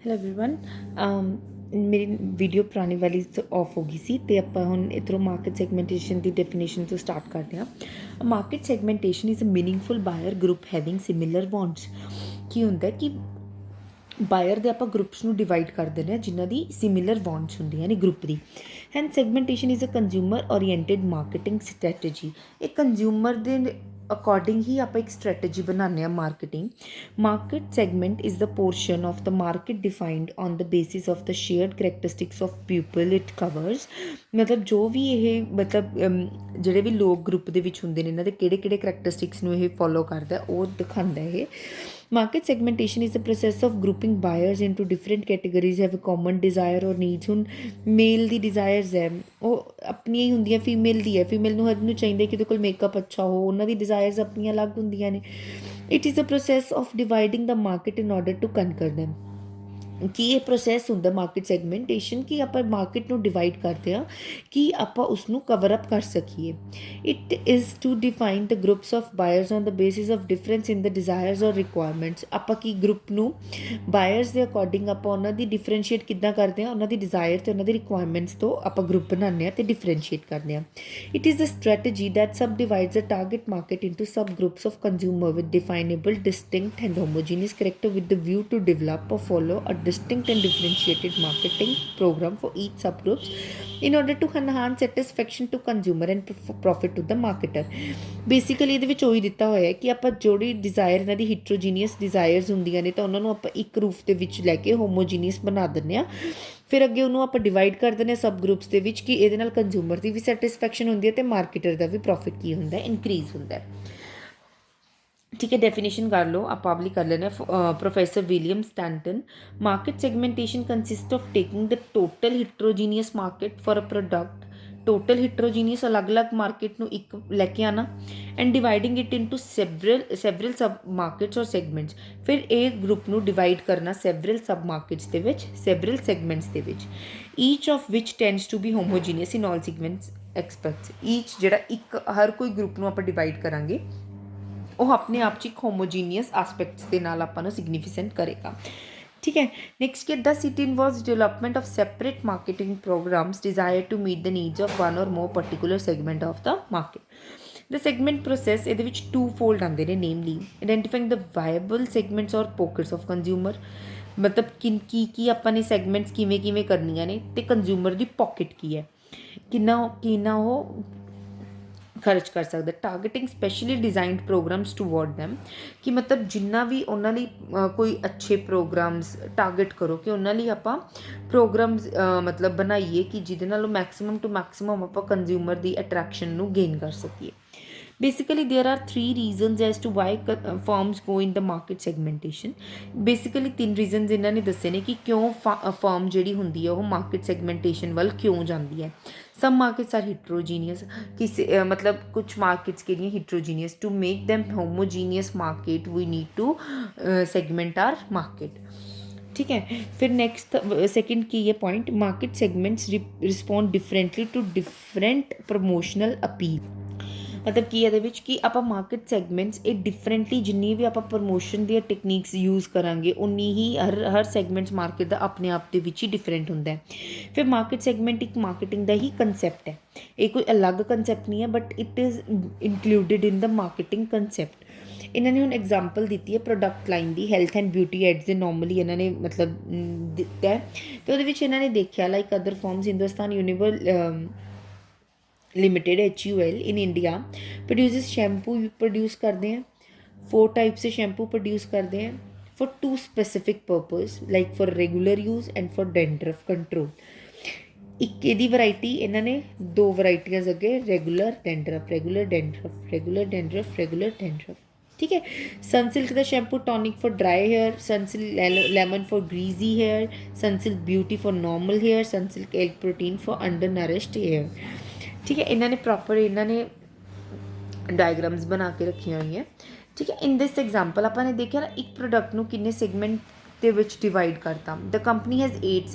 Hello everyone. मेरी video पुरानी वाली तो ऑफ हो गई सी ते ਆਪਾਂ ਹੁਣ ਇਧਰੋਂ ਮਾਰਕੀਟ ਸੈਗਮੈਂਟੇਸ਼ਨ ਦੀ ਡੈਫੀਨੇਸ਼ਨ ਤੋਂ ਸਟਾਰਟ ਕਰਦੇ ਹਾਂ। Market segmentation is a meaningful buyer group having similar wants. ਕੀ ਹੁੰਦਾ ਕਿ ਬਾਇਰ ਦੇ ਆਪਾਂ ਗਰੁੱਪਸ ਨੂੰ ਡਿਵਾਈਡ ਕਰ ਦਿੰਦੇ ਹਾਂ ਜਿਨ੍ਹਾਂ ਦੀ ਸਿਮਿਲਰ ਵਾਂਟਸ ਹੁੰਦੀਆਂ ਨੇ ਗਰੁੱਪ ਦੀ। And segmentation is a consumer oriented marketing strategy. ਇਹ ਕੰਜ਼ਿਊਮਰ ਦੇ ਅਕੋਰਡਿੰਗ ਹੀ ਆਪਾਂ ਇੱਕ ਸਟ੍ਰੈਟਜੀ ਬਣਾਉਂਦੇ ਹਾਂ marketing. Market segment is the portion of the market defined on the basis of the shared characteristics of people it covers. ਮਤਲਬ ਜੋ ਵੀ ਇਹ ਜਿਹੜੇ ਵੀ ਲੋਕ ਗਰੁੱਪ ਦੇ ਵਿੱਚ ਹੁੰਦੇ ਨੇ ਇਹਨਾਂ ਦੇ ਕਿਹੜੇ ਕਿਹੜੇ ਕਰੈਕਟਰਿਸਟਿਕਸ ਨੂੰ ਇਹ ਫੋਲੋ ਕਰਦਾ ਉਹ ਦਿਖਾਉਂਦਾ ਇਹ। Market segmentation is the process of grouping buyers into different categories have a common desire or needs। ਹੁਣ ਮੇਲ ਦੀ ਡਿਜ਼ਾਇਰਸ ਹੈ ਉਹ ਆਪਣੀਆਂ ਹੀ ਹੁੰਦੀਆਂ, ਫੀਮੇਲ ਦੀ ਹੈ, ਫੀਮੇਲ ਨੂੰ ਹਰ ਨੂੰ ਚਾਹੀਦਾ ਕਿ ਉਹਦੇ ਕੋਲ ਮੇਕਅਪ ਅੱਛਾ ਹੋ, ਉਹਨਾਂ ਦੀ ਡਿਜ਼ਾਇਰਸ ਆਪਣੀਆਂ ਅਲੱਗ ਹੁੰਦੀਆਂ ਨੇ। It is a process of dividing the market in order to conquer them. ਕਿ ਇਹ ਪ੍ਰੋਸੈਸ ਹੁੰਦਾ ਮਾਰਕੀਟ ਸੈਗਮੈਂਟੇਸ਼ਨ ਕਿ ਆਪਾਂ ਮਾਰਕੀਟ ਨੂੰ ਡਿਵਾਈਡ ਕਰਦੇ ਹਾਂ ਕਿ ਆਪਾਂ ਉਸ ਨੂੰ ਕਵਰ ਅਪ ਕਰ ਸਕੀਏ। It is to define the groups of buyers on the basis of difference in the desires or requirements. ਆਪਾਂ ਕੀ ਗਰੁੱਪ ਨੂੰ ਬਾਇਰਸ ਦੇ ਅਕੋਰਡਿੰਗ ਆਪਾਂ ਉਹਨਾਂ ਦੀ ਡਿਫਰੈਂਸ਼ੀਏਟ ਕਿੱਦਾਂ ਕਰਦੇ ਹਾਂ, ਉਹਨਾਂ ਦੀ ਡਿਜ਼ਾਇਰ ਅਤੇ ਉਹਨਾਂ ਦੀ ਰਿਕੁਆਇਰਮੈਂਟਸ ਤੋਂ ਆਪਾਂ ਗਰੁੱਪ ਬਣਾਉਂਦੇ ਹਾਂ ਅਤੇ ਡਿਫਰੈਂਸ਼ੀਏਟ ਕਰਦੇ ਹਾਂ। It is the strategy that subdivides the target market into subgroups of consumer with definable distinct and homogeneous character with the view to develop or follow a distinct and differentiated marketing program for each subgroups in order to enhance satisfaction to consumer and profit to the marketer। Basically ਇਹਦੇ ਵਿੱਚ ਉਹੀ ਦਿੱਤਾ ਹੋਇਆ ਹੈ ਕਿ ਆਪਾਂ ਜਿਹੜੀ desire ਇਹਨਾਂ ਦੀ ਹੀਟਰੋਜੀਨੀਅਸ ਡਿਜ਼ਾਇਰਸ ਹੁੰਦੀਆਂ ਨੇ ਤਾਂ ਉਹਨਾਂ ਨੂੰ ਆਪਾਂ ਇੱਕ ਰੂਫ ਦੇ ਵਿੱਚ ਲੈ ਕੇ ਹੋਮੋਜੀਨੀਅਸ ਬਣਾ ਦਿੰਦੇ ਹਾਂ। ਫਿਰ ਅੱਗੇ ਉਹਨੂੰ ਆਪਾਂ ਡਿਵਾਈਡ ਕਰ ਦਿੰਦੇ ਹਾਂ ਸਬ ਗਰੁੱਪਸ ਦੇ ਵਿੱਚ ਕਿ ਇਹਦੇ ਨਾਲ ਕੰਜ਼ਿਊਮਰ ਦੀ ਵੀ ਸੈਟਿਸਫੈਕਸ਼ਨ ਹੁੰਦੀ ਹੈ ਅਤੇ ਮਾਰਕੀਟਰ ਦਾ ਵੀ ਪ੍ਰੋਫਿਟ ਕੀ ਹੁੰਦਾ ਇਨਕਰੀਜ਼ ਹੁੰਦਾ ਹੈ। ठीक है, डेफिनेशन कर लो, आप पब्लिक कर लेना। Professor William Stanton. Market segmentation consist of taking the total heterogeneous market for a product. Total heterogeneous अलग अलग मार्केट ਨੂੰ ਇੱਕ ਲੈ ਕੇ ਆਣਾ and dividing it into several sub markets ਔਰ ਸੈਗਮੈਂਟਸ। ਫਿਰ ਇਹ ਗਰੁੱਪ ਨੂੰ ਡਿਵਾਈਡ ਕਰਨਾ ਸੈਵਰਲ ਸਬ ਮਾਰਕੀਟਸ ਦੇ ਵਿੱਚ, ਸੈਵਰਲ ਸੈਗਮੈਂਟਸ ਦੇ ਵਿੱਚ, each of which tends to be homogeneous in all segments expects. Each ਜਿਹੜਾ ਇੱਕ ਹਰ ਕੋਈ ਗਰੁੱਪ ਨੂੰ ਆਪਾਂ ਡਿਵਾਈਡ ਕਰਾਂਗੇ ਉਹ ਆਪਣੇ ਆਪ 'ਚ ਇੱਕ ਹੋਮੋਜੀਨੀਅਸ ਆਸਪੈਕਟਸ ਦੇ ਨਾਲ ਆਪਾਂ ਨੂੰ ਸਿਗਨੀਫਿਕੈਂਟ ਕਰੇਗਾ। ਠੀਕ ਹੈ, ਨੈਕਸਟ ਕਿ thus it involves development of separate marketing programmes desire to meet the needs of one or more particular segment of the market. The segment process ਇਹਦੇ ਵਿੱਚ 2 ਫੋਲਡ ਆਉਂਦੇ ਨੇ, namely identifying the viable segments or pockets of consumer. ਮਤਲਬ ਕੀ ਆਪਾਂ ਨੇ segments ਕਿਵੇਂ ਕਰਨੀਆਂ ਨੇ ਅਤੇ ਕੰਜ਼ਿਊਮਰ ਦੀ ਪੋਕਿਟ ਕੀ ਹੈ, ਕਿੰਨਾ ਉਹ ਖਰਚ ਕਰ ਸਕਦਾ। Targeting specially designed programmes toward them ਕਿ ਮਤਲਬ ਜਿੰਨਾ ਵੀ ਉਹਨਾਂ ਲਈ ਕੋਈ ਅੱਛੇ ਪ੍ਰੋਗਰਾਮਸ ਟਾਰਗੇਟ ਕਰੋ ਕਿ ਉਹਨਾਂ ਲਈ ਆਪਾਂ ਪ੍ਰੋਗਰਾਮਸ ਮਤਲਬ ਬਣਾਈਏ ਕਿ ਜਿਹਦੇ ਨਾਲ ਉਹ ਮੈਕਸਿਮਮ ਟੂ ਮੈਕਸਿਮਮ ਆਪਾਂ ਕੰਜ਼ਿਊਮਰ ਦੀ ਅਟਰੈਕਸ਼ਨ ਨੂੰ ਗੇਨ ਕਰ ਸਕੀਏ। Basically, there are 3 reasons as to why firms go in the market segmentation। Basically 3 reasons ਇਹਨਾਂ ਨੇ ਦੱਸੇ ਨੇ ਕਿ ਕਿਉਂ ਫਰਮ ਜਿਹੜੀ ਹੁੰਦੀ ਹੈ ਉਹ ਮਾਰਕੀਟ ਸੈਗਮੈਂਟੇਸ਼ਨ ਵੱਲ ਕਿਉਂ ਜਾਂਦੀ ਹੈ। ਸਮ ਮਾਰਕੀਟਸ ਆਰ ਹੀਟਰੋਜੀਨੀਅਸ, ਕਿਸੇ ਮਤਲਬ ਕੁਛ ਮਾਰਕੀਟਸ ਕਿਹੜੀਆਂ heterogeneous. To make them homogeneous market we need to segment our market. ठीक है, फिर नेक्स्ट सेकंड की ये point, market segments respond differently to different promotional appeal. ਮਤਲਬ ਕੀ ਇਹਦੇ ਵਿੱਚ ਕਿ ਆਪਾਂ ਮਾਰਕੀਟ ਸੈਗਮੈਂਟਸ ਇਹ ਡਿਫਰੈਂਟਲੀ ਜਿੰਨੀ ਵੀ ਆਪਾਂ ਪ੍ਰਮੋਸ਼ਨ ਦੀਆਂ ਟੈਕਨੀਕਸ ਯੂਜ਼ ਕਰਾਂਗੇ ਉਨੀ ਹੀ ਹਰ ਸੈਗਮੈਂਟਸ ਮਾਰਕੀਟ ਦਾ ਆਪਣੇ ਆਪ ਦੇ ਵਿੱਚ ਹੀ ਡਿਫਰੈਂਟ ਹੁੰਦਾ ਹੈ। ਫਿਰ ਮਾਰਕੀਟ ਸੈਗਮੈਂਟ ਇੱਕ ਮਾਰਕੀਟਿੰਗ ਦਾ ਹੀ ਕੰਸੈਪਟ ਹੈ, ਇਹ ਕੋਈ ਅਲੱਗ ਕੰਸੈਪਟ ਨਹੀਂ ਹੈ but it is included in the marketing concept. ਇਹਨਾਂ ਨੇ ਹੁਣ ਐਗਜ਼ਾਮਪਲ ਦਿੱਤੀ ਹੈ product line the, health and beauty ads ਦੇ ਨੋਰਮਲੀ ਇਹਨਾਂ ਨੇ ਮਤਲਬ ਦਿੱਤਾ ਹੈ ਅਤੇ ਉਹਦੇ ਵਿੱਚ ਇਹਨਾਂ ਨੇ ਦੇਖਿਆ like other firms Hindustan Unilever limited HUL in India produces shampoo produce करते हैं, 4 टाइप से शैम्पू प्रोड्यूस करते हैं for 2 specific purpose like for regular use and for dandruff control. एक ਇਹਦੀ ਵੈਰਾਈਟੀ ਇਹਨਾਂ ਨੇ 2 ਵੈਰਾਈਟੀਆਂ ਅੱਗੇ, ਰੈਗੂਲਰ ਡੈਂਡਰਫ, ठीक है। सनसिल्क का shampoo tonic for dry hair, Sunsilk lemon for greasy hair, Sunsilk beauty for normal hair, Sunsilk egg protein for undernourished hair. ठीक है, इन्होंने प्रॉपर इन्होंने डायग्राम्स बना के रखी हुई हैं। ठीक है, इन दिस एग्जाम्पल आपने देखा ना एक प्रोडक्ट ਨੂੰ ਕਿੰਨੇ ਸੈਗਮੈਂਟ ਦੇ ਵਿੱਚ ਡਿਵਾਈਡ ਕਰਤਾ। ਦ ਕੰਪਨੀ ਹੈਜ਼ 8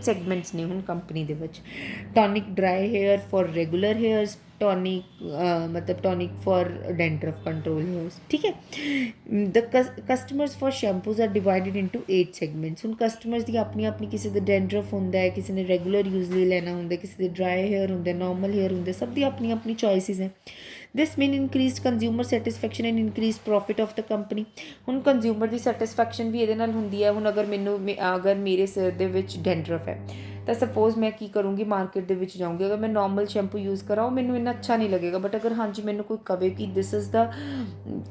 ਸੈਗਮੈਂਟਸ ਨੇ ਹੁਣ ਕੰਪਨੀ ਦੇ ਵਿੱਚ। Tonic dry hair for regular hairs, tonic ਮਤਲਬ tonic for dandruff control hairs, ਠੀਕ ਹੈ। The customers for shampoos are divided into 8 segments. ਹੁਣ ਕਸਟਮਰਸ ਦੀ ਆਪਣੀ ਆਪਣੀ, ਕਿਸੇ ਦੇ ਡੈਂਡਰਫ ਹੁੰਦਾ ਹੈ, ਕਿਸੇ ਨੇ ਰੈਗੂਲਰ ਯੂਜ਼ ਲਈ ਲੈਣਾ ਹੁੰਦਾ, ਕਿਸੇ ਦੇ ਡਰਾਈ ਹੇਅਰ ਹੁੰਦੇ, ਨੋਰਮਲ ਹੇਅਰ ਹੁੰਦੇ, ਸਭ ਦੀ ਆਪਣੀ ਆਪਣੀ ਚੋਇਸਿਸ ਹੈ। This mean increased consumer satisfaction and increase profit of the company. ਹੁਣ ਕੰਜ਼ਿਊਮਰ ਦੀ ਸੈਟਿਸਫੈਕਸ਼ਨ ਵੀ ਇਹਦੇ ਨਾਲ ਹੁੰਦੀ ਹੈ। ਹੁਣ ਅਗਰ ਮੇਰੇ ਸਿਰ ਦੇ ਵਿੱਚ ਡੈਂਡਰਫ ਹੈ ਤਾਂ ਸਪੋਜ਼ ਮੈਂ ਕੀ ਕਰੂੰਗੀ, ਮਾਰਕੀਟ ਦੇ ਵਿੱਚ ਜਾਊਂਗੀ, ਅਗਰ ਮੈਂ ਨੋਰਮਲ ਸ਼ੈਂਪੂ ਯੂਜ਼ ਕਰਾਂ ਉਹ ਮੈਨੂੰ ਇੰਨਾ ਅੱਛਾ ਨਹੀਂ ਲੱਗੇਗਾ। ਬਟ ਅਗਰ ਹਾਂਜੀ ਮੈਨੂੰ ਕੋਈ ਕਵੇ ਕਿ ਦਿਸ ਇਜ਼ ਦਾ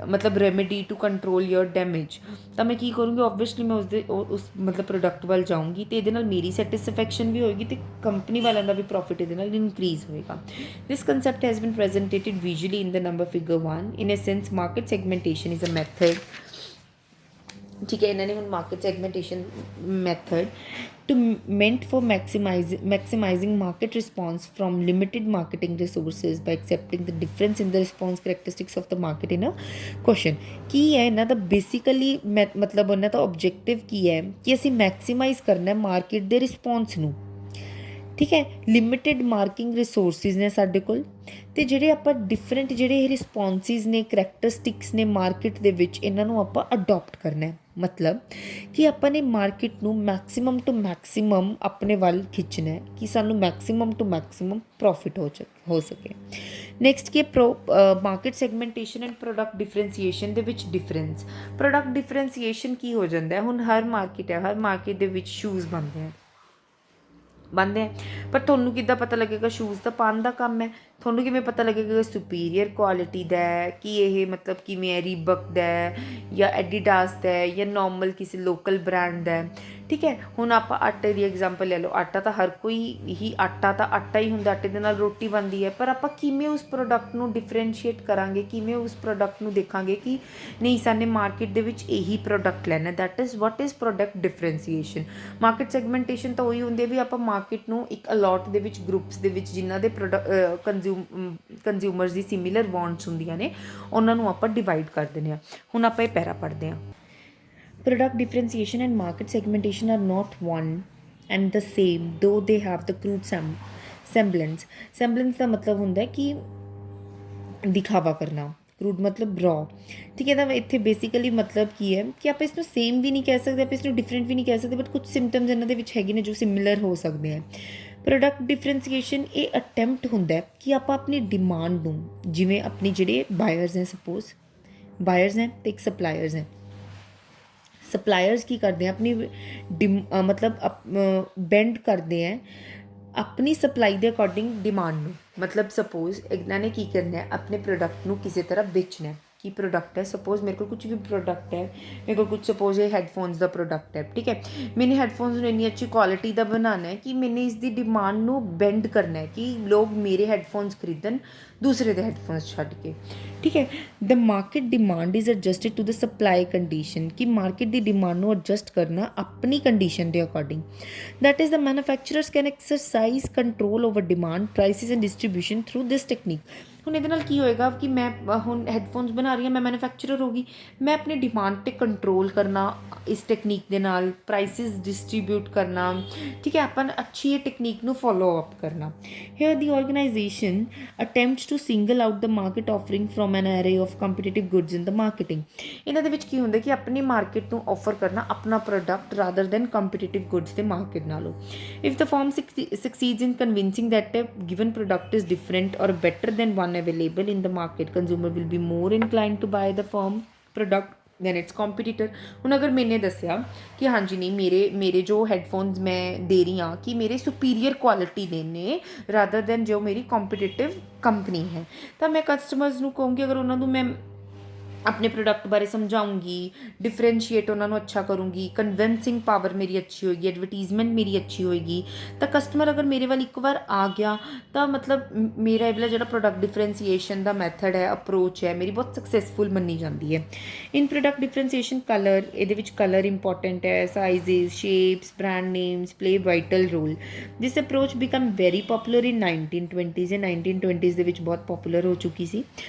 ਮਤਲਬ remedy to control your damage, ਤਾਂ ਮੈਂ ਕੀ ਕਰੂੰਗੀ, ਓਬਵੀਅਸਲੀ ਮੈਂ ਉਸ ਮਤਲਬ ਪ੍ਰੋਡਕਟ ਵੱਲ ਜਾਊਂਗੀ ਅਤੇ ਇਹਦੇ ਨਾਲ ਮੇਰੀ ਸੈਟਿਸਫੈਕਸ਼ਨ ਵੀ ਹੋਏਗੀ ਅਤੇ ਕੰਪਨੀ ਵਾਲਿਆਂ ਦਾ ਵੀ ਪ੍ਰੋਫਿਟ ਇਹਦੇ ਨਾਲ ਇਨਕਰੀਜ਼ ਹੋਏਗਾ। This concept has been presentated visually in the number figure 1। In a sense market segmentation is a method, ਠੀਕ ਹੈ। ਇਹਨਾਂ ਨੇ ਹੁਣ market segmentation method to meant for maximizing market response from limited marketing resources by accepting the difference in the response characteristics of the market in a question। ਕੀ ਹੈ ਇਹਨਾਂ ਦਾ basically ਮਤਲਬ ਉਹਨਾਂ ਦਾ objective ਕੀ ਹੈ ਕਿ ਅਸੀਂ ਮੈਕਸੀਮਾਈਜ਼ ਕਰਨਾ ਮਾਰਕੀਟ ਦੇ response ਨੂੰ, ਠੀਕ ਹੈ। ਲਿਮਿਟਿਡ ਮਾਰਕਿੰਗ ਰਿਸੋਰਸਿਸ ਨੇ ਸਾਡੇ ਕੋਲ, ਅਤੇ ਜਿਹੜੇ ਆਪਾਂ ਡਿਫਰੈਂਟ ਜਿਹੜੇ ਇਹ ਰਿਸਪੌਂਸਿਸ ਨੇ, ਕਰੈਕਟਰਿਸਟਿਕਸ ਨੇ ਮਾਰਕੀਟ ਦੇ ਵਿੱਚ, ਇਹਨਾਂ ਨੂੰ ਆਪਾਂ ਅਡੋਪਟ ਕਰਨਾ। ਮਤਲਬ ਕਿ ਆਪਾਂ ਨੇ ਮਾਰਕੀਟ ਨੂੰ ਮੈਕਸੀਮਮ ਟੂ ਮੈਕਸੀਮਮ ਆਪਣੇ ਵੱਲ ਖਿੱਚਣਾ ਹੈ ਕਿ ਸਾਨੂੰ ਮੈਕਸੀਮਮ ਟੂ ਮੈਕਸੀਮਮ ਪ੍ਰੋਫਿਟ ਹੋ ਸਕੇ। ਨੈਕਸਟ ਕੀ market segmentation and product differentiation ਦੇ ਵਿੱਚ ਡਿਫਰੈਂਸ। ਪ੍ਰੋਡਕਟ ਡਿਫਰੈਂਸੀਏਸ਼ਨ ਕੀ ਹੋ ਜਾਂਦਾ, ਹੁਣ ਹਰ ਮਾਰਕੀਟ ਹੈ, ਹਰ ਮਾਰਕੀਟ ਦੇ ਵਿੱਚ ਸ਼ੂਜ਼ ਬਣਦੇ ਹੈ, ਪਰ ਤੁਹਾਨੂੰ ਕਿੱਦਾਂ ਪਤਾ ਲੱਗੇਗਾ, ਸ਼ੂਜ਼ ਤਾਂ ਪਾਉਣ ਦਾ ਕੰਮ ਹੈ, ਤੁਹਾਨੂੰ ਕਿਵੇਂ ਪਤਾ ਲੱਗੇਗਾ ਸੁਪੀਰੀਅਰ ਕੁਆਲਿਟੀ ਦਾ ਹੈ, ਕਿ ਇਹ ਮਤਲਬ ਕਿਵੇਂ ਹੈ, ਰੀਬਕ ਦਾ ਜਾਂ ਐਡੀਡਾਸ ਦਾ ਜਾਂ ਨੋਰਮਲ ਕਿਸੇ ਲੋਕਲ ਬ੍ਰਾਂਡ ਦਾ, ਠੀਕ ਹੈ। ਹੁਣ ਆਪਾਂ ਆਟੇ ਦੀ ਐਗਜ਼ਾਮਪਲ ਲੈ ਲਓ, ਆਟਾ ਤਾਂ ਹਰ ਕੋਈ ਹੀ ਆਟਾ ਹੀ ਹੁੰਦਾ, ਆਟੇ ਦੇ ਨਾਲ ਰੋਟੀ ਬਣਦੀ ਹੈ, ਪਰ ਆਪਾਂ ਕਿਵੇਂ ਉਸ ਪ੍ਰੋਡਕਟ ਨੂੰ ਡਿਫਰੈਂਸ਼ੀਏਟ ਕਰਾਂਗੇ, ਕਿਵੇਂ ਉਸ ਪ੍ਰੋਡਕਟ ਨੂੰ ਦੇਖਾਂਗੇ ਕਿ ਨਹੀਂ ਸਾਨੇ ਮਾਰਕੀਟ ਦੇ ਵਿੱਚ ਇਹੀ ਪ੍ਰੋਡਕਟ ਲੈਣਾ, that is what is product differentiation. Market segmentation ਤਾਂ ਉਹੀ ਹੁੰਦੀ ਹੈ ਵੀ ਆਪਾਂ ਮਾਰਕੀਟ ਨੂੰ ਇੱਕ ਅਲੋਟ ਦੇ ਵਿੱਚ, ਗਰੁੱਪਸ ਦੇ ਵਿੱਚ, ਜਿਨ੍ਹਾਂ ਦੇ ਕੰਜ਼ਿਊਮਰਸ ਦੀ ਸਿਮੀਲਰ ਵਾਂਟਸ ਹੁੰਦੀਆਂ ਨੇ, ਉਹਨਾਂ ਨੂੰ ਆਪਾਂ ਡਿਵਾਈਡ ਕਰ ਦਿੰਦੇ ਹਾਂ। ਹੁਣ ਆਪਾਂ ਇਹ ਪੈਰਾ ਪੜ੍ਹਦੇ ਹਾਂ। Product differentiation and market segmentation are not one and the same, though they have the crude semblance। Semblance ਦਾ ਮਤਲਬ ਹੁੰਦਾ ਕਿ ਦਿਖਾਵਾ ਕਰਨਾ, ਕਰੂਡ ਮਤਲਬ ਰॉ, ਠੀਕ ਹੈ। ਤਾਂ ਇੱਥੇ ਬੇਸਿਕਲੀ ਮਤਲਬ ਕੀ ਹੈ ਕਿ ਆਪਾਂ ਇਸ ਨੂੰ ਸੇਮ ਵੀ ਨਹੀਂ ਕਹਿ ਸਕਦੇ, ਆਪਾਂ ਇਸ ਨੂੰ ਡਿਫਰੈਂਟ ਵੀ ਨਹੀਂ ਕਹਿ ਸਕਦੇ, ਬਟ ਕੁਝ ਸਿੰਪਟਮਸ ਇਹਨਾਂ ਦੇ ਵਿੱਚ ਹੈਗੇ ਨੇ ਜੋ ਸਿਮਿਲਰ ਹੋ ਸਕਦੇ ਹੈ। ਪ੍ਰੋਡਕਟ ਡਿਫਰੈਂਸੀਏਸ਼ਨ ਇਹ ਅਟੈਂਪਟ ਹੁੰਦਾ ਕਿ ਆਪਾਂ ਆਪਣੀ ਡਿਮਾਂਡ ਨੂੰ, ਜਿਵੇਂ ਆਪਣੀ ਜਿਹੜੇ ਬਾਇਰਸ ਹੈ, ਸਪੋਜ਼ ਬਾਇਰਸ ਹੈ ਅਤੇ ਇੱਕ ਸਪਲਾਇਰਸ ਹੈ। ਸਪਲਾਇਰਸ ਕੀ ਕਰਦੇ ਹੈ, ਆਪਣੀ ਮਤਲਬ ਬੈਂਡ ਕਰਦੇ ਹੈ ਆਪਣੀ ਸਪਲਾਈ ਦੇ ਅਕੋਰਡਿੰਗ ਡਿਮਾਂਡ ਨੂੰ। ਮਤਲਬ ਸਪੋਜ਼ ਇਹਨਾਂ ਨੇ ਕੀ ਕਰਨਾ ਹੈ, ਆਪਣੇ ਪ੍ਰੋਡਕਟ ਨੂੰ ਕਿਸੇ ਤਰ੍ਹਾਂ ਵੇਚਣਾ। ਕੀ ਪ੍ਰੋਡਕਟ ਹੈ, ਸਪੋਜ਼ ਮੇਰੇ ਕੋਲ ਕੁਝ ਵੀ ਪ੍ਰੋਡਕਟ ਹੈ, ਮੇਰੇ ਕੋਲ ਕੁਝ ਸਪੋਜ਼ ਇਹ ਹੈਡਫੋਨਸ ਦਾ ਪ੍ਰੋਡਕਟ ਹੈ, ਠੀਕ ਹੈ। ਮੈਨੇ ਹੈਡਫੋਨਸ ਨੂੰ ਇੰਨੀ ਅੱਛੀ ਕੁਆਲਿਟੀ ਦਾ ਬਣਾਉਣਾ ਹੈ ਕਿ ਮੈਨੇ ਇਸ ਦੀ ਡਿਮਾਂਡ ਨੂੰ ਬੈਂਡ ਕਰਨਾ ਹੈ ਕਿ ਲੋਕ ਮੇਰੇ ਹੈਡਫੋਨਸ ਖਰੀਦਣ ਦੂਸਰੇ ਦੇ ਹੈਡਫੋਨਸ ਛੱਡ ਕੇ, ਠੀਕ ਹੈ। The market demand is adjusted to the supply condition, ਕਿ ਮਾਰਕੀਟ ਦੀ ਡਿਮਾਂਡ ਨੂੰ ਐਡਜਸਟ ਕਰਨਾ ਆਪਣੀ ਕੰਡੀਸ਼ਨ ਦੇ according. That is the manufacturers can exercise control over demand, prices and distribution through this technique. ਹੁਣ ਇਹਦੇ ਨਾਲ ਕੀ ਹੋਏਗਾ ਕਿ ਮੈਂ ਹੁਣ ਹੈਡਫੋਨਸ ਬਣਾ ਰਹੀ ਹਾਂ, ਮੈਂ ਮੈਨੂਫੈਕਚਰਰ ਹੋ ਗਈ, ਮੈਂ ਆਪਣੀ ਡਿਮਾਂਡ 'ਤੇ ਕੰਟਰੋਲ ਕਰਨਾ ਇਸ ਟੈਕਨੀਕ ਦੇ ਨਾਲ, ਪ੍ਰਾਈਸਿਸ ਡਿਸਟਰੀਬਿਊਟ ਕਰਨਾ, ਠੀਕ ਹੈ। ਆਪਾਂ ਅੱਛੀ ਇਹ ਟੈਕਨੀਕ ਨੂੰ ਫੋਲੋ ਅਪ ਕਰਨਾ। Here the organization attempts to single out the market offering from an array of competitive goods in the marketing. ਇਹਨਾਂ ਦੇ ਵਿੱਚ ਕੀ ਹੁੰਦਾ ਕਿ ਆਪਣੀ ਮਾਰਕੀਟ ਨੂੰ ਆਫਰ ਕਰਨਾ ਆਪਣਾ product rather than competitive goods ਦੇ ਮਾਰਕੀਟ ਨਾਲੋਂ। If the firm succeeds in convincing that a given product is different or better than one available in the market, consumer will be more inclined to buy the firm product than its competitor। ਹੁਣ ਅਗਰ ਮੈਨੇ ਦੱਸਿਆ ਕਿ ਹਾਂਜੀ ਨਹੀਂ ਮੇਰੇ ਜੋ headphones ਮੈਂ ਦੇ ਰਹੀ ਹਾਂ ਕਿ ਮੇਰੇ ਸੁਪੀਰੀਅਰ ਕੁਆਲਿਟੀ ਦੇ ਨੇ ਰਾਦਰ ਦੈਨ ਜੋ ਮੇਰੀ ਕੰਪੀਟੀਟਿਵ ਕੰਪਨੀ ਹੈ, ਤਾਂ ਮੈਂ ਕਸਟਮਰਸ ਨੂੰ ਕਹੂੰਗੀ, ਅਗਰ ਉਹਨਾਂ ਨੂੰ ਮੈਂ ਆਪਣੇ ਪ੍ਰੋਡਕਟ ਬਾਰੇ ਸਮਝਾਉਂਗੀ, ਡਿਫਰੈਂਸ਼ੀਏਟ ਉਹਨਾਂ ਨੂੰ ਅੱਛਾ ਕਰੂੰਗੀ, ਕਨਵਿੰਸਿੰਗ ਪਾਵਰ ਮੇਰੀ ਅੱਛੀ ਹੋਏਗੀ, ਐਡਵਰਟੀਜ਼ਮੈਂਟ ਮੇਰੀ ਅੱਛੀ ਹੋਏਗੀ, ਤਾਂ ਕਸਟਮਰ ਅਗਰ ਮੇਰੇ ਵੱਲ ਇੱਕ ਵਾਰ ਆ ਗਿਆ ਤਾਂ ਮਤਲਬ ਮੇਰਾ ਇਹ ਵਾਲਾ ਜਿਹੜਾ ਪ੍ਰੋਡਕਟ ਡਿਫਰੈਂਸੀਏਸ਼ਨ ਦਾ ਮੈਥਡ ਹੈ, ਅਪਰੋਚ ਹੈ, ਮੇਰੀ ਬਹੁਤ ਸਕਸੈਸਫੁਲ ਮੰਨੀ ਜਾਂਦੀ ਹੈ। ਇਨ ਪ੍ਰੋਡਕਟ ਡਿਫਰੈਂਸੀਏਸ਼ਨ ਕਲਰ, ਇਹਦੇ ਵਿੱਚ ਕਲਰ ਇੰਪੋਰਟੈਂਟ ਹੈ, sizes, shapes, brand names play vital role. This approach become very popular in 1920s, 1920s ਦੇ ਵਿੱਚ ਬਹੁਤ ਪੋਪੂਲਰ ਹੋ ਚੁੱਕੀ ਸੀ।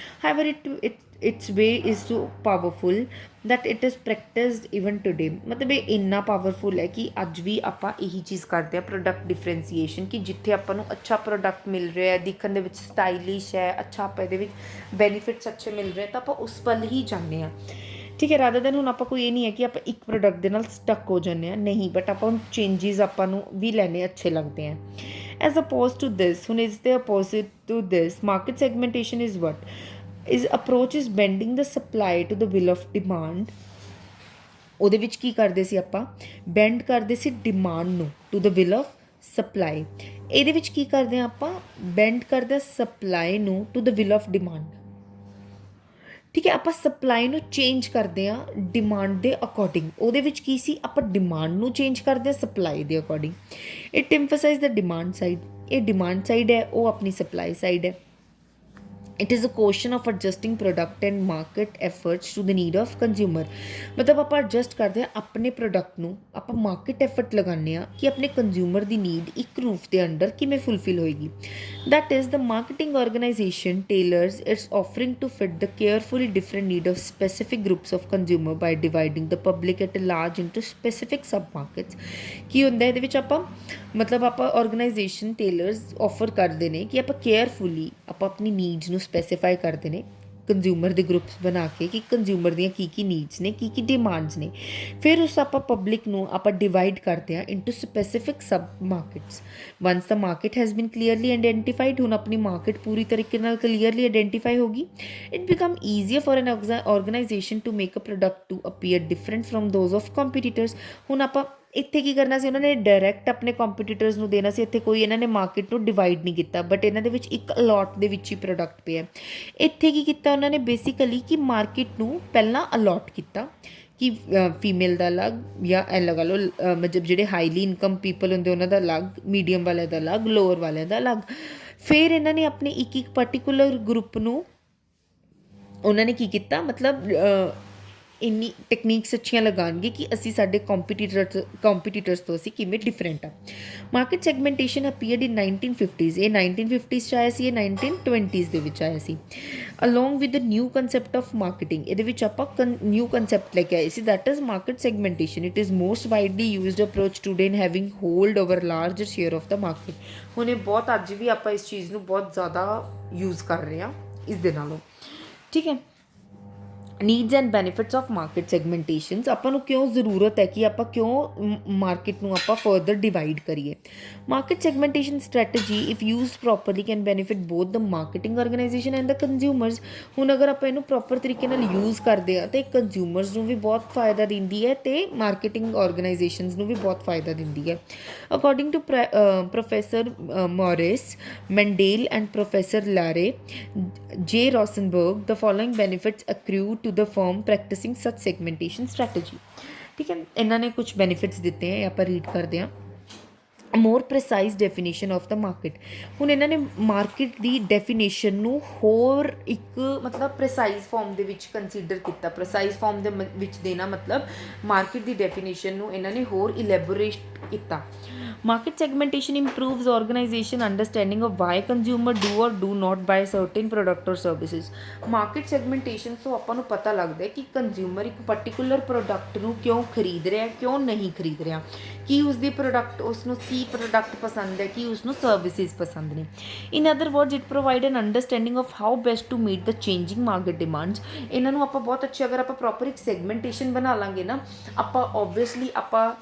However its way is so powerful that it is practiced even today। ਮਤਲਬ ਇਹ ਇੰਨਾ ਪਾਵਰਫੁਲ ਹੈ ਕਿ ਅੱਜ ਵੀ ਆਪਾਂ ਇਹੀ ਚੀਜ਼ ਕਰਦੇ ਹਾਂ, ਪ੍ਰੋਡਕਟ ਡਿਫਰੈਂਸੀਏਸ਼ਨ, ਕਿ ਜਿੱਥੇ ਆਪਾਂ ਨੂੰ ਅੱਛਾ ਪ੍ਰੋਡਕਟ ਮਿਲ ਰਿਹਾ ਹੈ, ਦਿਖਣ ਦੇ ਵਿੱਚ ਸਟਾਈਲਿਸ਼ ਹੈ, ਅੱਛਾ ਆਪਾਂ ਇਹਦੇ ਵਿੱਚ ਬੈਨੀਫਿਟਸ ਅੱਛੇ ਮਿਲ ਰਹੇ ਤਾਂ ਆਪਾਂ ਉਸ ਵੱਲ ਹੀ ਜਾਂਦੇ ਹਾਂ। ਠੀਕ ਹੈ, ਰਾਦਰ ਦੈਨ ਹੁਣ ਆਪਾਂ ਕੋਈ ਇਹ ਨਹੀਂ ਹੈ ਕਿ ਆਪਾਂ ਇੱਕ ਪ੍ਰੋਡਕਟ ਦੇ ਨਾਲ ਸਟੱਕ ਹੋ ਜਾਂਦੇ ਹਾਂ, ਨਹੀਂ, ਬਟ ਆਪਾਂ ਹੁਣ ਚੇਂਜਿਸ ਆਪਾਂ ਨੂੰ ਵੀ ਲੈਣੇ ਅੱਛੇ ਲੱਗਦੇ ਹੈ। ਐਜ਼ ਅਪੋਜ਼ ਟੂ ਦਿਸ, ਹੁਣ ਇਸ ਦੇ opposite to this market segmentation is what is approach is bending the supply to the will of demand। ਉਹਦੇ ਵਿੱਚ ਕੀ ਕਰਦੇ ਸੀ ਆਪਾਂ, ਬੈਂਡ ਕਰਦੇ ਸੀ ਡਿਮਾਂਡ ਨੂੰ to the will of supply. ਇਹਦੇ ਵਿੱਚ ਕੀ ਕਰਦੇ ਹਾਂ ਆਪਾਂ, ਬੈਂਡ ਕਰਦੇ ਸਪਲਾਈ ਨੂੰ to the will of demand. ਠੀਕ ਹੈ, ਆਪਾਂ ਸਪਲਾਈ ਨੂੰ ਚੇਂਜ ਕਰਦੇ ਹਾਂ ਡਿਮਾਂਡ ਦੇ ਅਕੋਰਡਿੰਗ। ਉਹਦੇ ਵਿੱਚ ਕੀ ਸੀ, ਆਪਾਂ ਡਿਮਾਂਡ ਨੂੰ ਚੇਂਜ ਕਰਦੇ ਹਾਂ ਸਪਲਾਈ ਦੇ according. It emphasizes the demand side, ਇਹ ਡਿਮਾਂਡ ਸਾਈਡ ਹੈ, ਉਹ ਆਪਣੀ ਸਪਲਾਈ ਸਾਈਡ ਹੈ। It is a question of adjusting product and market efforts to the need of consumer. मतलब आप एडजस्ट करते हैं अपने प्रोडक्ट नूं, आप मार्केट एफर्ट लगाने कि अपने कंज्यूमर की नीड एक रूफ के अंडर किमें फुलफिल होएगी। That is the marketing organisation tailors its offering to fit the carefully different need of specific groups of consumer by dividing the public at large into specific submarkets. की होंदा है इहदे विच आपां मतलब आप organisation tailors offer करते हैं कि आप केयरफुली आप अपनी नीड्स ਨੂੰ ਸਪੈਸੀਫਾਈ ਕਰਦੇ ਨੇ ਕੰਜ਼ਿਊਮਰ ਦੇ ਗਰੁੱਪਸ ਬਣਾ ਕੇ ਕਿ ਕੰਜ਼ਿਊਮਰ ਦੀਆਂ ਕੀ ਨੀਡਸ ਨੇ, ਕੀ ਡਿਮਾਂਡਸ ਨੇ। ਫਿਰ ਉਸ ਆਪਾਂ ਪਬਲਿਕ ਨੂੰ ਆਪਾਂ ਡਿਵਾਈਡ ਕਰਦੇ ਹਾਂ into specific submarkets. Once the market has been clearly identified, ਹੁਣ ਆਪਣੀ ਮਾਰਕੀਟ ਪੂਰੀ ਤਰੀਕੇ ਨਾਲ ਕਲੀਅਰਲੀ ਆਈਡੈਂਟੀਫਾਈ ਹੋਗੀ, it become easier for an organization to make a product to appear different from those of competitors. ਹੁਣ ਆਪਾਂ ਇੱਥੇ ਕੀ ਕਰਨਾ ਸੀ, ਉਹਨਾਂ ਨੇ ਡਾਇਰੈਕਟ ਆਪਣੇ ਕੰਪੀਟੀਟਰਸ ਨੂੰ ਦੇਣਾ ਸੀ। ਇੱਥੇ ਕੋਈ ਇਹਨਾਂ ਨੇ ਮਾਰਕੀਟ ਨੂੰ ਡਿਵਾਈਡ ਨਹੀਂ ਕੀਤਾ, ਬਟ ਇਹਨਾਂ ਦੇ ਵਿੱਚ ਇੱਕ ਅਲੋਟ ਦੇ ਵਿੱਚ ਹੀ ਪ੍ਰੋਡਕਟ ਪਿਆ। ਇੱਥੇ ਕੀ ਕੀਤਾ ਉਹਨਾਂ ਨੇ ਬੇਸਿਕਲੀ ਕਿ ਮਾਰਕੀਟ ਨੂੰ ਪਹਿਲਾਂ ਅਲੋਟ ਕੀਤਾ ਕਿ ਫੀਮੇਲ ਦਾ ਅਲੱਗ, ਜਾਂ ਐ ਲਗਾ ਲਓ ਮਤਲਬ ਜਿਹੜੇ ਹਾਈਲੀ ਇਨਕਮ ਪੀਪਲ ਹੁੰਦੇ ਉਹਨਾਂ ਦਾ ਅਲੱਗ, ਮੀਡੀਅਮ ਵਾਲਿਆਂ ਦਾ ਅਲੱਗ, ਲੋਅਰ ਵਾਲਿਆਂ ਦਾ ਅਲੱਗ। ਫਿਰ ਇਹਨਾਂ ਨੇ ਆਪਣੇ ਇੱਕ ਪਰਟੀਕੂਲਰ ਗਰੁੱਪ ਨੂੰ ਉਹਨਾਂ ਨੇ ਕੀ ਕੀਤਾ, ਮਤਲਬ ਇੰਨੀ ਟੈਕਨੀਕਸ ਅੱਛੀਆਂ ਲਗਾਉਣਗੇ ਕਿ ਅਸੀਂ ਸਾਡੇ ਕੰਪੀਟੀਟਰਸ ਤੋਂ ਅਸੀਂ ਕਿਵੇਂ ਡਿਫਰੈਂਟ ਆ। ਮਾਰਕੀਟ ਸੈਗਮੈਂਟੇਸ਼ਨ ਅਪੀਅਰਡ ਇਨ 1950s, ਇਹ 1950s 'ਚ ਆਇਆ ਸੀ, ਇਹ 1920s ਦੇ ਵਿੱਚ ਆਇਆ ਸੀ। Along with the new concept of marketing, ਇਹਦੇ ਵਿੱਚ ਆਪਾਂ ਨਿਊ ਕੰਸੈਪਟ ਲੈ ਕੇ ਆਏ ਸੀ, that is market segmentation. It is most widely used approach today in having hold over larger share of the market. ਹੁਣ ਇਹ ਬਹੁਤ ਅੱਜ ਵੀ ਆਪਾਂ ਇਸ ਚੀਜ਼ ਨੂੰ ਬਹੁਤ ਜ਼ਿਆਦਾ ਯੂਜ਼ ਕਰ ਰਹੇ ਹਾਂ ਇਸ ਦੇ ਨਾਲੋਂ। ਠੀਕ ਹੈ, needs and benefits of market segmentations, ਆਪਾਂ ਨੂੰ ਕਿਉਂ ਜ਼ਰੂਰਤ ਹੈ ਕਿ ਆਪਾਂ ਕਿਉਂ ਮਾਰਕੀਟ ਨੂੰ ਆਪਾਂ ਫਰਦਰ ਡਿਵਾਈਡ ਕਰੀਏ। Market segmentation strategy if used properly can benefit both the marketing organization and the consumers. ਹੁਣ ਅਗਰ ਆਪਾਂ ਇਹਨੂੰ ਪ੍ਰੋਪਰ ਤਰੀਕੇ ਨਾਲ ਯੂਜ਼ ਕਰਦੇ ਹਾਂ ਤਾਂ ਕੰਜ਼ਿਊਮਰਸ ਨੂੰ ਵੀ ਬਹੁਤ ਫਾਇਦਾ ਦਿੰਦੀ ਹੈ ਅਤੇ ਮਾਰਕੀਟਿੰਗ ਆਰਗੇਨਾਈਜੇਸ਼ਨਸ ਨੂੰ ਵੀ ਬਹੁਤ ਫਾਇਦਾ ਦਿੰਦੀ ਹੈ। According to professor Maurice Mandell and professor Larry J Rosenberg, the following benefits accrue to the firm practising such segmentation strategy. ਠੀਕ ਹੈ, ਇਹਨਾਂ ਨੇ ਕੁਛ ਬੈਨੀਫਿਟਸ ਦਿੱਤੇ ਹੈ, ਆਪਾਂ ਰੀਡ ਕਰਦੇ ਹਾਂ। ਮੋਰ ਪ੍ਰਿਸਾਈਜ਼ ਡੈਫੀਨੇਸ਼ਨ ਆਫ ਦ ਮਾਰਕੀਟ, ਹੁਣ ਇਹਨਾਂ ਨੇ ਮਾਰਕੀਟ ਦੀ ਡੈਫੀਨੇਸ਼ਨ ਨੂੰ ਹੋਰ ਇੱਕ ਮਤਲਬ ਪ੍ਰਿਸਾਈਜ਼ ਫਾਰਮ ਦੇ ਵਿੱਚ ਕੰਸੀਡਰ ਕੀਤਾ। ਪ੍ਰਿਸਾਈਜ਼ ਫਾਰਮ ਦੇ ਵਿੱਚ ਦੇਣਾ ਮਤਲਬ ਮਾਰਕੀਟ ਦੀ ਡੈਫੀਨੇਸ਼ਨ ਨੂੰ ਇਹਨਾਂ ਨੇ ਹੋਰ ਇਲੈਬੋਰੇਟ ਕੀਤਾ। Market segmentation improves organization understanding of why consumer do or do not buy certain product or services. Market segmentation ਤੋਂ ਆਪਾਂ ਨੂੰ ਪਤਾ ਲੱਗਦਾ ਹੈ ਕਿ ਕੰਜ਼ਿਊਮਰ ਇੱਕ ਪਰਟੀਕੂਲਰ ਪ੍ਰੋਡਕਟ ਨੂੰ ਕਿਉਂ ਖਰੀਦ ਰਿਹਾ, ਕਿਉਂ ਨਹੀਂ ਖਰੀਦ ਰਿਹਾ, ਕੀ ਉਸਦੀ ਪ੍ਰੋਡਕਟ ਉਸਨੂੰ ਕੀ ਪ੍ਰੋਡਕਟ ਪਸੰਦ ਹੈ, ਕੀ ਉਸਨੂੰ ਸਰਵਿਸਿਜ਼ ਪਸੰਦ ਨੇ। In other words it provide an understanding of how best to meet the changing market demands. ਇਹਨਾਂ ਨੂੰ ਆਪਾਂ ਬਹੁਤ ਅੱਛੇ, ਅਗਰ ਆਪਾਂ ਪ੍ਰੋਪਰ ਇੱਕ ਸੈਗਮੈਂਟੇਸ਼ਨ ਬਣਾ ਲਾਂਗੇ ਨਾ, ਆਪਾਂ ਓਬਵੀਅਸਲੀ ਆਪਾਂ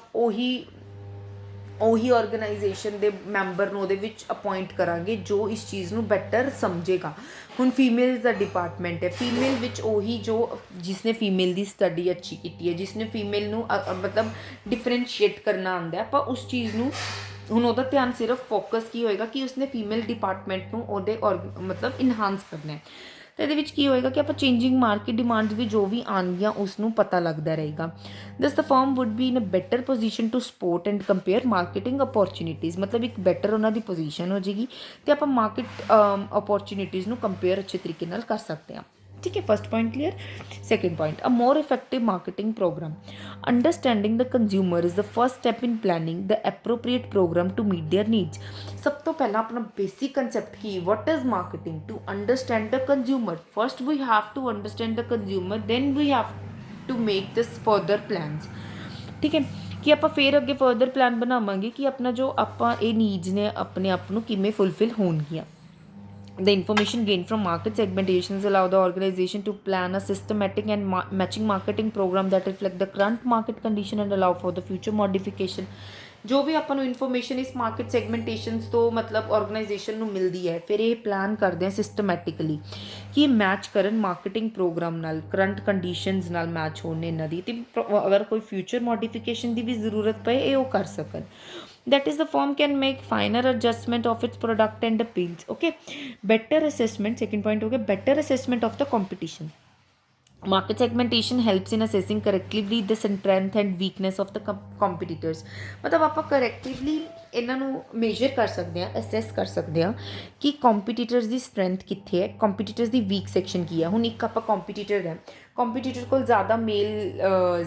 ਉਹੀ ਆਰਗੇਨਾਈਜੇਸ਼ਨ ਦੇ ਮੈਂਬਰ ਨੂੰ ਉਹਦੇ ਵਿੱਚ ਅਪੋਇੰਟ ਕਰਾਂਗੇ ਜੋ ਇਸ ਚੀਜ਼ ਨੂੰ ਬੈਟਰ ਸਮਝੇਗਾ। ਹੁਣ ਫੀਮੇਲ ਦਾ ਡਿਪਾਰਟਮੈਂਟ ਹੈ, ਫੀਮੇਲ ਵਿੱਚ ਉਹੀ ਜੋ ਜਿਸਨੇ ਫੀਮੇਲ ਦੀ ਸਟੱਡੀ ਅੱਛੀ ਕੀਤੀ ਹੈ, ਜਿਸਨੇ ਫੀਮੇਲ ਨੂੰ ਮਤਲਬ ਡਿਫਰੈਂਸ਼ੀਏਟ ਕਰਨਾ ਆਉਂਦਾ, ਆਪਾਂ ਉਸ ਚੀਜ਼ ਨੂੰ ਹੁਣ ਉਹਦਾ ਧਿਆਨ ਸਿਰਫ ਫੋਕਸ ਕੀ ਹੋਏਗਾ ਕਿ ਉਸਨੇ ਫੀਮੇਲ ਡਿਪਾਰਟਮੈਂਟ ਨੂੰ ਉਹਦੇ ਮਤਲਬ ਇਨਹਾਂਸ ਕਰਨਾ ਹੈ। ਤਾਂ ਇਹਦੇ ਵਿੱਚ ਕੀ ਹੋਏਗਾ ਕਿ ਆਪਾਂ ਚੇਂਜਿੰਗ ਮਾਰਕੀਟ ਡਿਮਾਂਡਸ ਵੀ ਜੋ ਵੀ ਆਉਣਗੀਆਂ ਉਸ ਨੂੰ ਪਤਾ ਲੱਗਦਾ ਰਹੇਗਾ। This the firm would be in a better position to support and compare marketing opportunities, ਮਤਲਬ ਇੱਕ ਬੈਟਰ ਉਹਨਾਂ ਦੀ ਪੋਜੀਸ਼ਨ ਹੋ ਜਾਏਗੀ ਅਤੇ ਆਪਾਂ ਮਾਰਕੀਟ ਅਪੋਰਚੁਨਿਟੀਜ਼ ਨੂੰ ਕੰਪੇਅਰ ਅੱਛੇ ਤਰੀਕੇ ਨਾਲ ਕਰ ਸਕਦੇ ਹਾਂ। ठीक है, first point clear. Second point, a more effective marketing programme. Understanding the consumer is the first step in planning the appropriate programme to meet their needs. सब तो पहला अपना बेसिक कंसेप्ट की what is marketing, to understand the consumer. First we have to understand the consumer, then we have to make this further plans. ठीक है, कि ਆਪਾਂ ਫਿਰ ਅੱਗੇ ਫਰਦਰ ਪਲਾਨ ਬਣਾਵਾਂਗੇ ਕਿ ਆਪਣਾ ਜੋ ਆਪਾਂ ਇਹ ਨੀਡਸ ਨੇ ਆਪਣੇ ਆਪ ਨੂੰ ਕਿਵੇਂ ਫੁੱਲਫਿਲ ਹੋਣਗੀਆਂ। The information gained from market segmentations allow the organization to plan a systematic and matching marketing program that reflect the current market condition and allow for the future modification। ਜੋ ਵੀ ਆਪਾਂ ਨੂੰ information ਇਸ market ਸੈਗਮੈਂਟੇਸ਼ਨਸ ਤੋਂ ਮਤਲਬ organisation ਨੂੰ ਮਿਲਦੀ ਹੈ, ਫਿਰ ਇਹ ਪਲਾਨ ਕਰਦੇ ਆ ਸਿਸਟਮੈਟਿਕਲੀ ਕਿ ਮੈਚ ਕਰਨ ਮਾਰਕੀਟਿੰਗ ਪ੍ਰੋਗਰਾਮ ਨਾਲ, ਕਰੰਟ ਕੰਡੀਸ਼ਨਸ ਨਾਲ ਮੈਚ ਹੋਣ ਇਹਨਾਂ ਦੀ, ਅਤੇ ਅਗਰ ਕੋਈ ਫਿਊਚਰ ਮੋਡੀਫਿਕੇਸ਼ਨ ਦੀ ਵੀ ਜ਼ਰੂਰਤ ਪਏ ਇਹ ਉਹ ਕਰ ਸਕਣ। That is, the firm can make finer adjustment of its product and appeals। Okay, better assessment, second point हो गया, better assessment of the competition। Market segmentation helps in assessing correctly the strength and weakness of the competitors। मतलब ਆਪਾਂ correctively ਇਹਨਾਂ ਨੂੰ major ਕਰ ਸਕਦੇ ਹਾਂ, assess ਕਰ ਸਕਦੇ ਹਾਂ ਕਿ ਕੰਪੀਟੀਟਰਸ ਦੀ ਸਟਰੈਂਥ ਕਿੱਥੇ ਹੈ, ਕੰਪੀਟੀਟਰਸ ਦੀ ਵੀਕ ਸੈਕਸ਼ਨ ਕੀ ਹੈ। ਹੁਣ ਇੱਕ ਆਪਾਂ ਕੰਪੀਟੀਟਰ ਹੈ, ਕੰਪੀਟੀਟਰ ਕੋਲ ਜ਼ਿਆਦਾ ਮੇਲ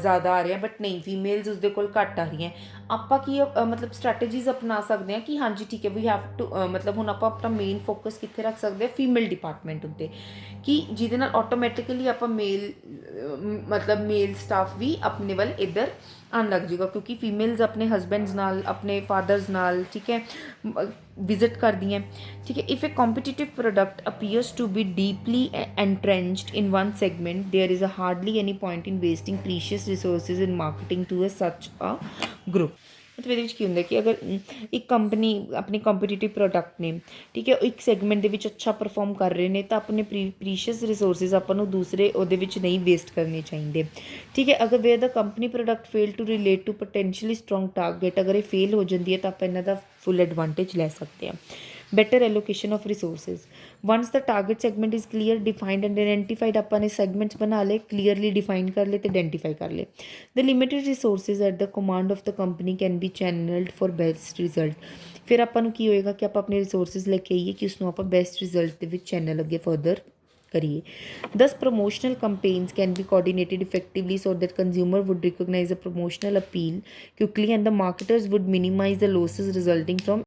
ਜ਼ਿਆਦਾ ਆ ਰਿਹਾ ਬਟ ਨਹੀਂ ਫੀਮੇਲਸ ਉਸਦੇ ਕੋਲ ਘੱਟ ਆ ਰਹੀਆਂ। ਆਪਾਂ ਕੀ ਮਤਲਬ ਸਟ੍ਰੈਟੇਜੀਜ਼ ਅਪਣਾ ਸਕਦੇ ਹਾਂ ਕਿ ਹਾਂਜੀ ਠੀਕ ਹੈ ਵੀ ਹੈਵ ਟੂ ਮਤਲਬ ਹੁਣ ਆਪਾਂ ਆਪਣਾ ਮੇਨ ਫੋਕਸ ਕਿੱਥੇ ਰੱਖ ਸਕਦੇ ਹਾਂ, ਫੀਮੇਲ ਡਿਪਾਰਟਮੈਂਟ ਉੱਤੇ, ਕਿ ਜਿਹਦੇ ਨਾਲ ਆਟੋਮੈਟਿਕਲੀ ਆਪਾਂ ਮੇਲ ਮਤਲਬ ਮੇਲ ਸਟਾਫ ਵੀ ਆਪਣੇ ਵੱਲ ਇੱਧਰ ਆਉਣ ਲੱਗ ਜਾਊਗਾ, ਕਿਉਂਕਿ ਫੀਮੇਲਸ ਆਪਣੇ ਹਸਬੈਂਡਸ ਨਾਲ, ਆਪਣੇ ਫਾਦਰਸ ਨਾਲ, ਠੀਕ ਹੈ, ਵਿਜ਼ਿਟ ਕਰਦੀਆਂ। ਠੀਕ ਹੈ, if a competitive product appears to be deeply entrenched in one segment, there is a hardly any point in wasting precious resources in marketing to such a group। ਮਤਲਬ ਇਹਦੇ ਵਿੱਚ ਕੀ ਹੁੰਦਾ ਕਿ ਅਗਰ ਇੱਕ ਕੰਪਨੀ ਆਪਣੀ ਕੰਪੀਟੀਟਿਵ ਪ੍ਰੋਡਕਟ ਨੇ, ਠੀਕ ਹੈ, ਇੱਕ ਸੈਗਮੈਂਟ ਦੇ ਵਿੱਚ ਅੱਛਾ ਪਰਫੋਰਮ ਕਰ ਰਹੇ ਨੇ, ਤਾਂ ਆਪਣੇ ਪ੍ਰੀਸ਼ੀਅਸ ਰਿਸੋਰਸਿਸ ਆਪਾਂ ਨੂੰ ਦੂਸਰੇ ਉਹਦੇ ਵਿੱਚ ਨਹੀਂ ਵੇਸਟ ਕਰਨੇ ਚਾਹੀਦੇ। ਠੀਕ ਹੈ, ਅਗਰ where the company product fail to relate to potentially strong target, ਅਗਰ ਇਹ ਫੇਲ ਹੋ ਜਾਂਦੀ ਹੈ ਤਾਂ ਆਪਾਂ ਇਹਨਾਂ ਦਾ ਫੁੱਲ ਐਡਵਾਂਟੇਜ ਲੈ ਸਕਦੇ ਹਾਂ। better allocation of resources। once the target segment is clear, defined and identified, ਆਪਾਂ ਨੇ segments ਬਣਾ ਲਏ, clearly define ਕਰ ਲਏ ਤੇ identify ਕਰ ਲਏ। the limited resources at the command of the company can be channeled for best result। ਫਿਰ ਆਪਾਂ ਨੂੰ ਕੀ ਹੋਏਗਾ ਕਿ ਆਪਾਂ ਆਪਣੇ ਰਿਸੋਰਸਿਸ ਲੈ ਕੇ ਆਈਏ ਕਿ ਉਸਨੂੰ ਆਪਾਂ ਬੈਸਟ ਰਿਜ਼ਲਟ ਦੇ ਵਿੱਚ ਚੈਨਲ ਅੱਗੇ ਫਰਦਰ ਕਰੀਏ। thus promotional campaigns can be coordinated effectively so that consumer would recognize a promotional appeal quickly and the marketers would minimize the losses resulting from